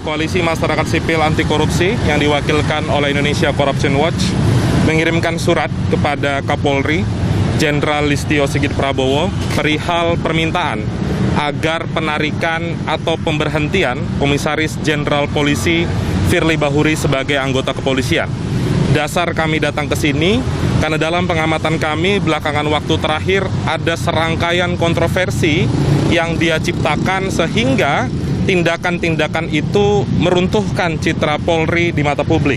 Koalisi Masyarakat Sipil Anti Korupsi yang diwakilkan oleh Indonesia Corruption Watch mengirimkan surat kepada Kapolri Jenderal Listio Sigit Prabowo perihal permintaan agar penarikan atau pemberhentian Komisaris Jenderal Polisi Firly Bahuri sebagai anggota kepolisian. Dasar kami datang ke sini karena dalam pengamatan kami belakangan waktu terakhir ada serangkaian kontroversi yang dia ciptakan sehingga tindakan-tindakan itu meruntuhkan citra Polri di mata publik.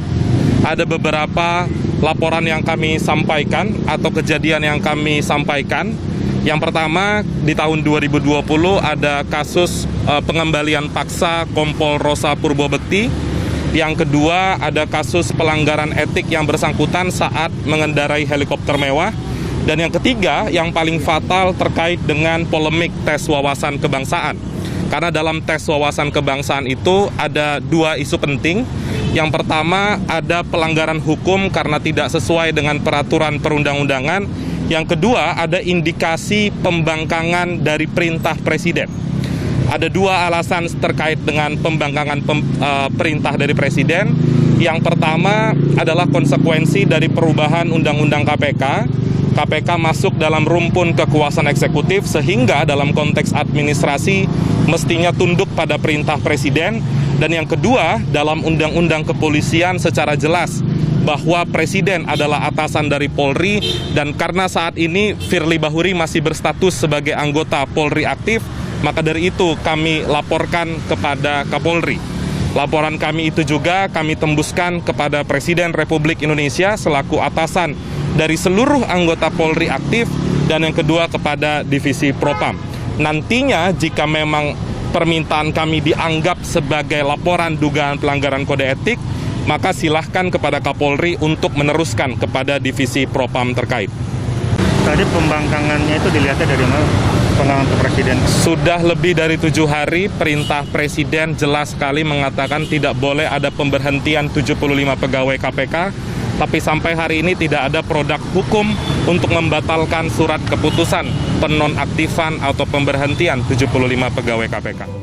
Ada beberapa laporan yang kami sampaikan atau kejadian yang kami sampaikan. Yang pertama, di tahun 2020 ada kasus pengembalian paksa Kompol Rosa Purbobekti. Yang kedua, ada kasus pelanggaran etik yang bersangkutan saat mengendarai helikopter mewah. Dan yang ketiga, yang paling fatal terkait dengan polemik tes wawasan kebangsaan. Karena dalam tes wawasan kebangsaan itu ada dua isu penting. Yang pertama ada pelanggaran hukum karena tidak sesuai dengan peraturan perundang-undangan. Yang kedua ada indikasi pembangkangan dari perintah presiden. Ada dua alasan terkait dengan pembangkangan perintah dari presiden. Yang pertama adalah konsekuensi dari perubahan Undang-Undang KPK. KPK masuk dalam rumpun kekuasaan eksekutif sehingga dalam konteks administrasi mestinya tunduk pada perintah presiden. Dan yang kedua, dalam Undang-Undang Kepolisian secara jelas bahwa presiden adalah atasan dari Polri, dan karena saat ini Firly Bahuri masih berstatus sebagai anggota Polri aktif, maka dari itu kami laporkan kepada Kapolri. Laporan kami itu juga kami tembuskan kepada Presiden Republik Indonesia selaku atasan dari seluruh anggota Polri aktif, dan yang kedua kepada Divisi Propam. Nantinya jika memang permintaan kami dianggap sebagai laporan dugaan pelanggaran kode etik, maka silahkan kepada Kapolri untuk meneruskan kepada Divisi Propam terkait. Tadi pembangkangannya itu dilihatnya dari mana? Pengalaman Presiden. Sudah lebih dari 7 hari perintah Presiden jelas sekali mengatakan tidak boleh ada pemberhentian 75 pegawai KPK. Tapi sampai hari ini tidak ada produk hukum untuk membatalkan surat keputusan penonaktifan atau pemberhentian 75 pegawai KPK.